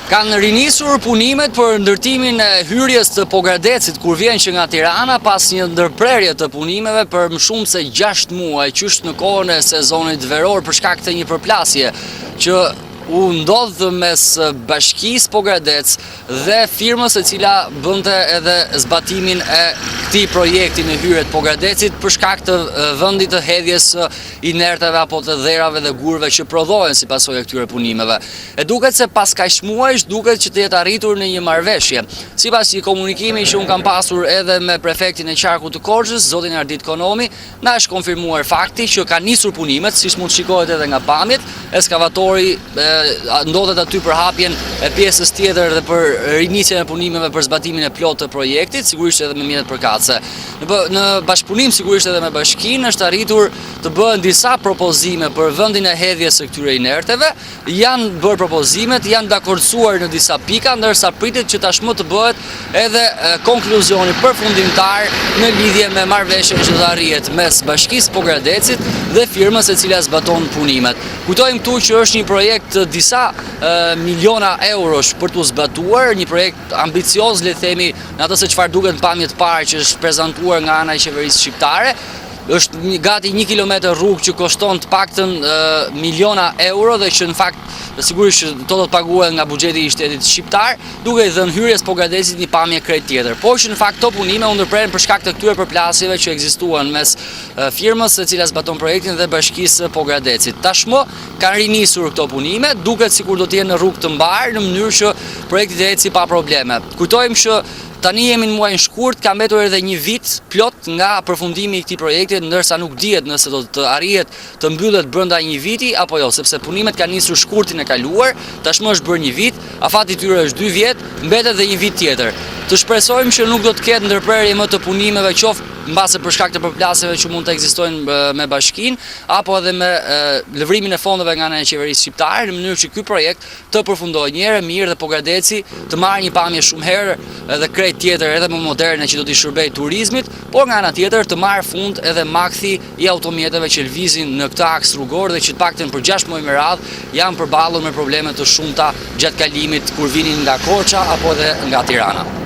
Kanë rinisur punimet për ndërtimin e hyrjes të Pogradecit kur vjen që nga Tirana pas një ndërprerje të punimeve për më shumë se 6 muaj, qysh në kohën e sezonit veror për shkak të një përplasje që u ndodhë mes bashkisë Pogradec dhe firmës e cila bënte edhe zbatimin e këtij projekti në hyrje të Pogradecit për shkak të vendit të hedhjes inerteve apo të dherave dhe gurve që prodhohen si pasojë e këtyre punimeve. E duket se pas kaq muajsh duket që të jetë arritur në një marrëveshje. Sipas një komunikimi që un kam pasur edhe me prefektin e qarkut të Korçës, zotin Ardit Konomi, na është konfirmuar fakti që kanë nisur punimet, siç mund shikohet edhe nga pamjet. Ekskavatori ndodhet aty për hapjen e pjesës tjetër dhe për rinisjen e punimeve për zbatimin e plotë të projektit, sigurisht edhe me mjetet përkatëse. Në bashkëpunim sigurisht edhe me bashkinë është arritur të bëhen disa propozime për vendin e hedhjes së këtyre inerteve. Janë bërë propozimet, janë dakordsuar në disa pika, ndërsa pritet që tashmë të bëhet edhe konkluzioni përfundimtar në lidhje me marrëveshjen që do arrihet mes Bashkisë Pogradecit dhe firmës e cila zbaton punimet. Kujtojmë këtu që është një projekt të disa miliona eurosh për të zbatuar, një projekt ambicioz, le të themi, në atë se çfarë duket në pamje të parë që është prezantuar nga ana e qeverisë shqiptare. Është gati 1 kilometër rrugë që kushton të paktën miliona euro dhe që në fakt sigurisht që do të paguhet nga buxheti i shtetit shqiptar, duke i dhënë hyrjes Pogradecit një pamje krejt tjetër. Por që në fakt këto punime u ndërprerën për shkak të këtyre përplasjeve që ekzistuan mes firmës e cila zbaton projektin dhe Bashkisë Pogradecit. Tashmë kanë rinisur këto punime, duket sikur do të jenë në rrugë të mbarë në mënyrë që projekti të ecë pa probleme. Kujtojmë që tani jemi në muajin shkurt, ka mbetur edhe një vit plot nga përfundimi i këtij projekti, ndërsa nuk dihet nëse do të arrihet të mbyllet brenda një viti apo jo, sepse punimet kanë nisur shkurtin e kaluar, tashmë është bërë një vit, afati i tyre është 2 vjet, mbetet edhe një vit tjetër. Të shpresojmë që nuk do të ketë ndërprerje më të punimeve, qoftë mbase për shkak të përplasjeve që mund të ekzistojnë me bashkinë, apo edhe me lëvrimin e fondeve nga ana e qeverisë shqiptare, në mënyrë që ky projekt të përfundojë një herë mirë dhe Pogradeci të marrë një pamje shumë herë edhe krejt tjetër edhe më moderne që do t'i shërbejë turizmit, por nga ana tjetër të marrë fund edhe makthi i automjeteve që lvizin në këtë aks rrugor dhe që të paktën për 6 muaj me radhë janë përballur me probleme të shumta gjatë kalimit kur vinin nga Korça apo edhe nga Tirana.